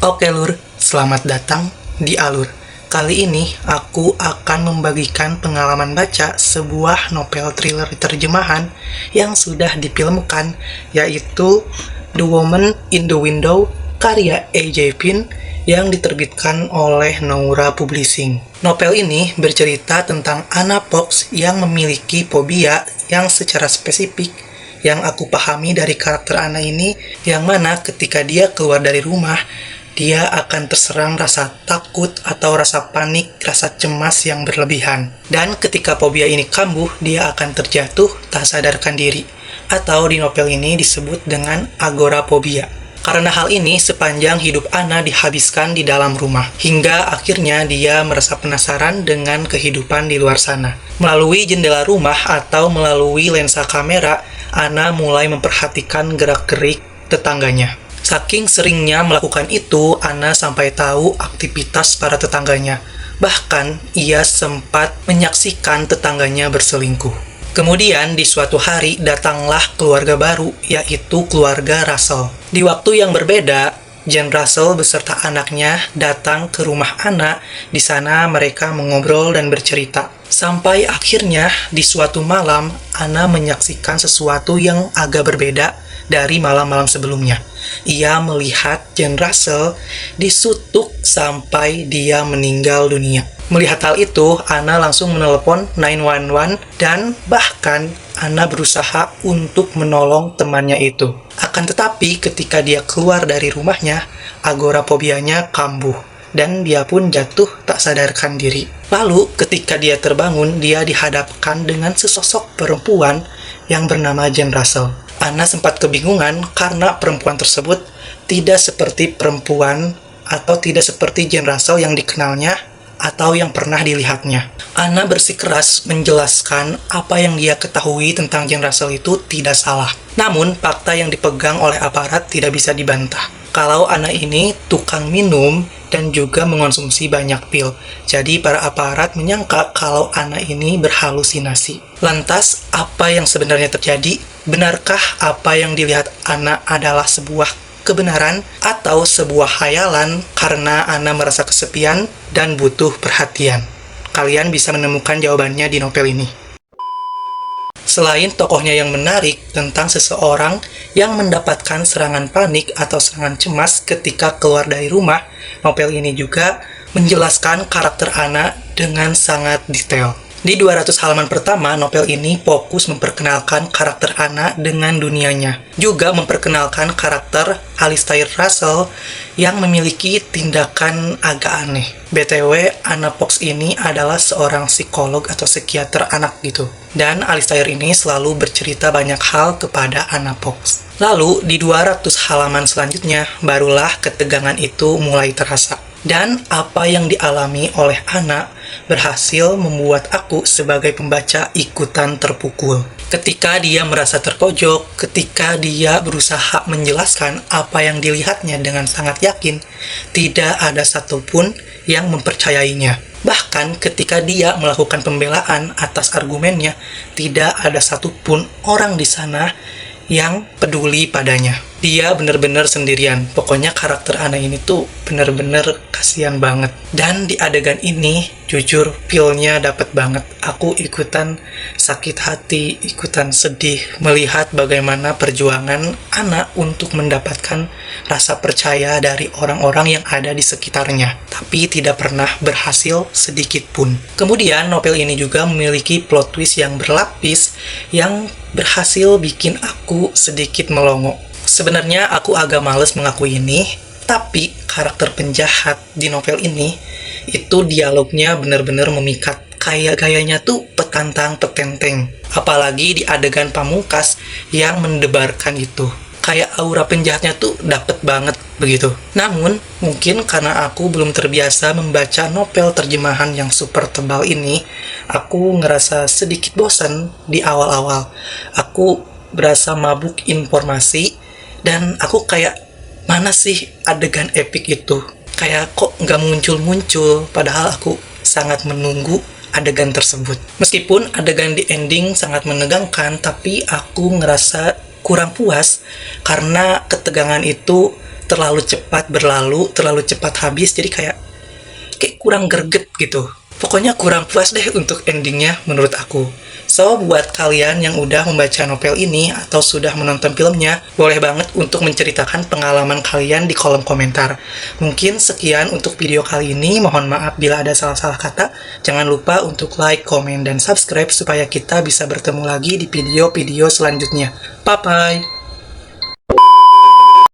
Oke Lur, selamat datang di Alur. Kali ini aku akan membagikan pengalaman baca sebuah novel thriller terjemahan yang sudah difilmkan, yaitu The Woman in the Window karya A.J. Pin yang diterbitkan oleh Noura Publishing. Novel ini bercerita tentang Anna Fox yang memiliki fobia yang secara spesifik yang aku pahami dari karakter Anna ini, yang mana ketika dia keluar dari rumah, dia akan terserang rasa takut atau rasa panik, rasa cemas yang berlebihan. Dan ketika fobia ini kambuh, dia akan terjatuh tak sadarkan diri, atau di novel ini disebut dengan agorafobia. Karena hal ini, sepanjang hidup Anna dihabiskan di dalam rumah, hingga akhirnya dia merasa penasaran dengan kehidupan di luar sana. Melalui jendela rumah atau melalui lensa kamera, Anna mulai memperhatikan gerak-gerik tetangganya. Saking seringnya melakukan itu, Anna sampai tahu aktivitas para tetangganya. Bahkan, ia sempat menyaksikan tetangganya berselingkuh. Kemudian, di suatu hari, datanglah keluarga baru, yaitu keluarga Russell. Di waktu yang berbeda, Jane Russell beserta anaknya datang ke rumah Anna. Di sana mereka mengobrol dan bercerita. Sampai akhirnya, di suatu malam, Anna menyaksikan sesuatu yang agak berbeda dari malam-malam sebelumnya. Ia melihat Jane Russell disutuk sampai dia meninggal dunia. Melihat hal itu, Anna langsung menelepon 911 dan bahkan Anna berusaha untuk menolong temannya itu. Akan tetapi ketika dia keluar dari rumahnya, agorafobianya kambuh dan dia pun jatuh tak sadarkan diri. Lalu ketika dia terbangun, dia dihadapkan dengan sesosok perempuan yang bernama Jane Russell. Anna sempat kebingungan karena perempuan tersebut tidak seperti perempuan atau tidak seperti Jane Russell yang dikenalnya atau yang pernah dilihatnya. Anna bersikeras menjelaskan apa yang dia ketahui tentang Jane Russell itu tidak salah. Namun, fakta yang dipegang oleh aparat tidak bisa dibantah. Kalau Anna ini tukang minum dan juga mengonsumsi banyak pil. Jadi para aparat menyangka kalau Anna ini berhalusinasi. Lantas, apa yang sebenarnya terjadi? Benarkah apa yang dilihat Anna adalah sebuah kebenaran atau sebuah khayalan karena Anna merasa kesepian dan butuh perhatian? Kalian bisa menemukan jawabannya di novel ini. Selain tokohnya yang menarik tentang seseorang yang mendapatkan serangan panik atau serangan cemas ketika keluar dari rumah, novel ini juga menjelaskan karakter Anna dengan sangat detail. Di 200 halaman pertama, novel ini fokus memperkenalkan karakter Anna dengan dunianya. Juga memperkenalkan karakter Alistair Russell yang memiliki tindakan agak aneh. BTW, Anna Fox ini adalah seorang psikolog atau psikiater anak gitu. Dan Alistair ini selalu bercerita banyak hal kepada Anna Fox. Lalu, di 200 halaman selanjutnya, barulah ketegangan itu mulai terasa. Dan apa yang dialami oleh Anna berhasil membuat aku sebagai pembaca ikutan terpukul. Ketika dia merasa terpojok, ketika dia berusaha menjelaskan apa yang dilihatnya dengan sangat yakin, tidak ada satupun yang mempercayainya. Bahkan ketika dia melakukan pembelaan atas argumennya, tidak ada satupun orang di sana yang peduli padanya. Dia benar-benar sendirian. Pokoknya karakter Anna ini tuh benar-benar kasihan banget. Dan di adegan ini, jujur, feel-nya dapet banget. Aku ikutan sakit hati, ikutan sedih melihat bagaimana perjuangan Anna untuk mendapatkan rasa percaya dari orang-orang yang ada di sekitarnya. Tapi tidak pernah berhasil sedikit pun. Kemudian, novel ini juga memiliki plot twist yang berlapis yang berhasil bikin aku sedikit melongo. Sebenarnya aku agak males mengakui ini, tapi karakter penjahat di novel ini itu dialognya benar-benar memikat. Kayak gayanya tuh petantang petenteng. Apalagi di adegan pamungkas yang mendebarkan itu. Kayak aura penjahatnya tuh dapet banget begitu. Namun, mungkin karena aku belum terbiasa membaca novel terjemahan yang super tebal ini, aku ngerasa sedikit bosan di awal-awal. Aku berasa mabuk informasi dan aku kayak, mana sih adegan epic itu? Kayak kok nggak muncul-muncul, padahal aku sangat menunggu adegan tersebut. Meskipun adegan di ending sangat menegangkan, tapi aku ngerasa kurang puas karena ketegangan itu terlalu cepat berlalu, terlalu cepat habis, jadi kayak kurang greget gitu. Pokoknya kurang puas deh untuk endingnya menurut aku. So, buat kalian yang udah membaca novel ini atau sudah menonton filmnya, boleh banget untuk menceritakan pengalaman kalian di kolom komentar. Mungkin sekian untuk video kali ini. Mohon maaf bila ada salah-salah kata. Jangan lupa untuk like, komen, dan subscribe supaya kita bisa bertemu lagi di video-video selanjutnya. Bye-bye!